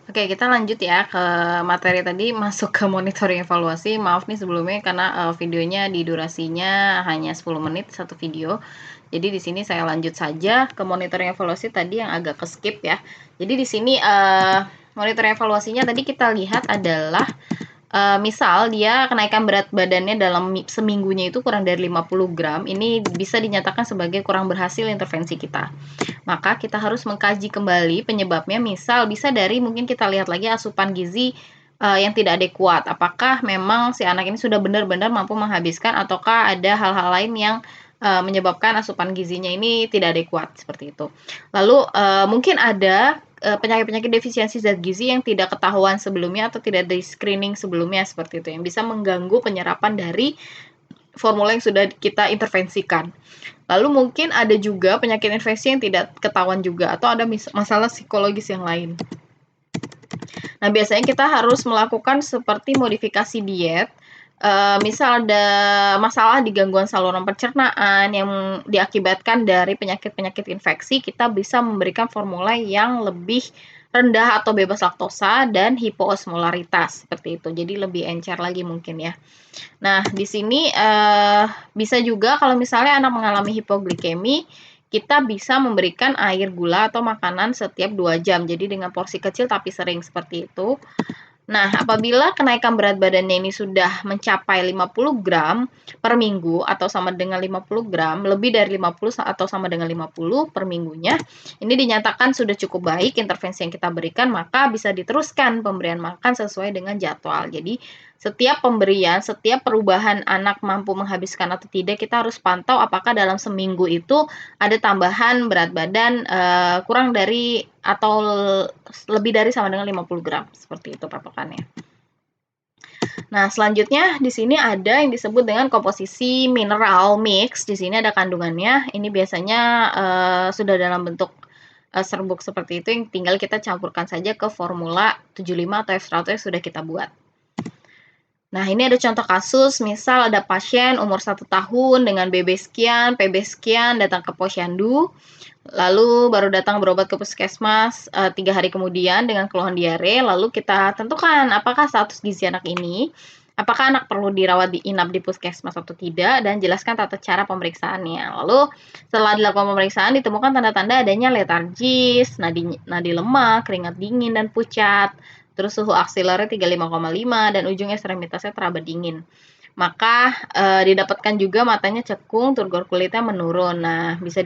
Oke, kita lanjut ya ke materi tadi masuk ke monitoring evaluasi. Maaf nih sebelumnya karena, videonya di durasinya hanya 10 menit satu video. Jadi di sini saya lanjut saja ke monitoring evaluasi tadi yang agak ke-skip ya. Jadi di sini, monitoring evaluasinya tadi kita lihat adalah misal dia kenaikan berat badannya dalam seminggunya itu kurang dari 50 gram, ini bisa dinyatakan sebagai kurang berhasil intervensi kita. Maka kita harus mengkaji kembali penyebabnya, misal bisa dari mungkin kita lihat lagi asupan gizi yang tidak adekuat. Apakah memang si anak ini sudah benar-benar mampu menghabiskan ataukah ada hal-hal lain yang menyebabkan asupan gizinya ini tidak adekuat, seperti itu. Lalu mungkin ada penyakit-penyakit defisiensi zat gizi yang tidak ketahuan sebelumnya atau tidak di-screening sebelumnya, seperti itu, yang bisa mengganggu penyerapan dari formula yang sudah kita intervensikan. Lalu mungkin ada juga penyakit infeksi yang tidak ketahuan juga atau ada masalah psikologis yang lain. Nah, biasanya kita harus melakukan seperti modifikasi diet. Misal ada masalah di gangguan saluran pencernaan yang diakibatkan dari penyakit-penyakit infeksi, kita bisa memberikan formula yang lebih rendah atau bebas laktosa dan hipoosmolaritas, seperti itu. Jadi lebih encer lagi mungkin ya. Nah, di sini bisa juga kalau misalnya anak mengalami hipoglikemi, kita bisa memberikan air, gula, atau makanan setiap 2 jam. Jadi dengan porsi kecil tapi sering, seperti itu. Nah, apabila kenaikan berat badannya ini sudah mencapai 50 gram per minggu atau sama dengan 50 gram, lebih dari 50 atau sama dengan 50 per minggunya, ini dinyatakan sudah cukup baik intervensi yang kita berikan, maka bisa diteruskan pemberian makan sesuai dengan jadwal. Jadi, setiap pemberian, setiap perubahan anak mampu menghabiskan atau tidak, kita harus pantau apakah dalam seminggu itu ada tambahan berat badan kurang dari atau lebih dari sama dengan 50 gram, seperti itu patokannya. Nah, selanjutnya di sini ada yang disebut dengan komposisi mineral mix. Di sini ada kandungannya. Ini biasanya sudah dalam bentuk serbuk seperti itu yang tinggal kita campurkan saja ke formula 75 atau F100 yang sudah kita buat. Nah, ini ada contoh kasus, misal ada pasien umur 1 tahun dengan BB sekian, PB sekian, datang ke posyandu, lalu baru datang berobat ke puskesmas 3 hari kemudian dengan keluhan diare, lalu kita tentukan apakah status gizi anak ini, apakah anak perlu dirawat di inap di puskesmas atau tidak, dan jelaskan tata cara pemeriksaannya. Lalu setelah dilakukan pemeriksaan ditemukan tanda-tanda adanya letargis, nadi lemah, keringat dingin dan pucat. Terus suhu aksilernya 35,5 dan ujung ekstremitasnya teraba dingin. Maka didapatkan juga matanya cekung, turgor kulitnya menurun. Nah, bisa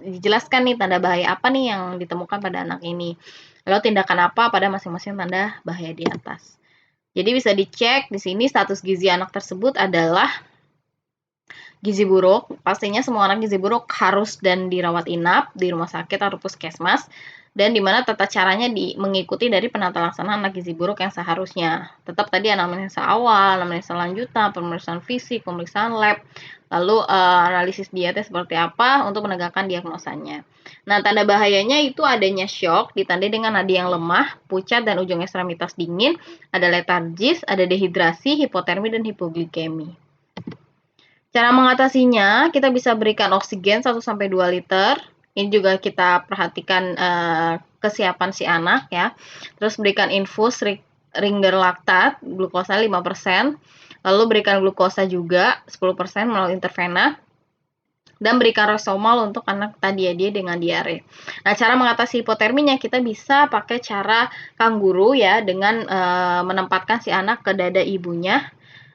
dijelaskan nih tanda bahaya apa nih yang ditemukan pada anak ini. Lalu tindakan apa pada masing-masing tanda bahaya di atas. Jadi bisa dicek di sini status gizi anak tersebut adalah gizi buruk. Pastinya semua anak gizi buruk harus dan dirawat inap di rumah sakit atau puskesmas, dan di mana tata caranya mengikuti dari penata laksanaan anak gizi buruk yang seharusnya. Tetap tadi anamnesa awal, anamnesa lanjutan, pemeriksaan fisik, pemeriksaan lab, lalu analisis dietnya seperti apa untuk menegakkan diagnosanya. Nah, tanda bahayanya itu adanya shock ditandai dengan nadi yang lemah, pucat dan ujung ekstremitas dingin, ada letargis, ada dehidrasi, hipotermi dan hipoglikemi. Cara mengatasinya, kita bisa berikan oksigen 1-2 liter. Ini juga kita perhatikan kesiapan si anak ya. Terus berikan infus Ringer laktat, glukosa 5%. Lalu berikan glukosa juga 10% melalui intervena. Dan berikan resomol untuk anak tadi ya, dia dengan diare. Nah, cara mengatasi hipoterminya kita bisa pakai cara kangguru ya, dengan menempatkan si anak ke dada ibunya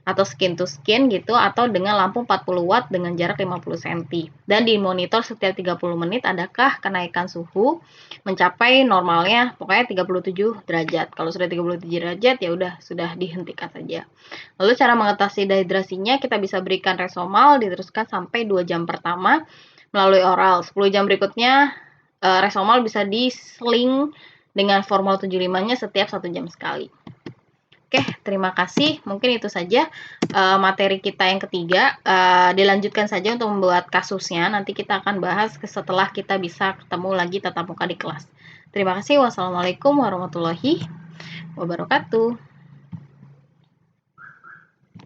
atau skin to skin gitu, atau dengan lampu 40 watt dengan jarak 50 cm. Dan dimonitor setiap 30 menit adakah kenaikan suhu mencapai normalnya, pokoknya 37 derajat. Kalau sudah 37 derajat ya udah sudah dihentikan saja. Lalu cara mengatasi dehidrasinya kita bisa berikan Resomol diteruskan sampai 2 jam pertama melalui oral. 10 jam berikutnya Resomol bisa diseling dengan formula 75-nya setiap 1 jam sekali. Oke, terima kasih. Mungkin itu saja materi kita yang ketiga. Dilanjutkan saja untuk membuat kasusnya. Nanti kita akan bahas setelah kita bisa ketemu lagi tatap muka di kelas. Terima kasih. Wassalamualaikum warahmatullahi wabarakatuh.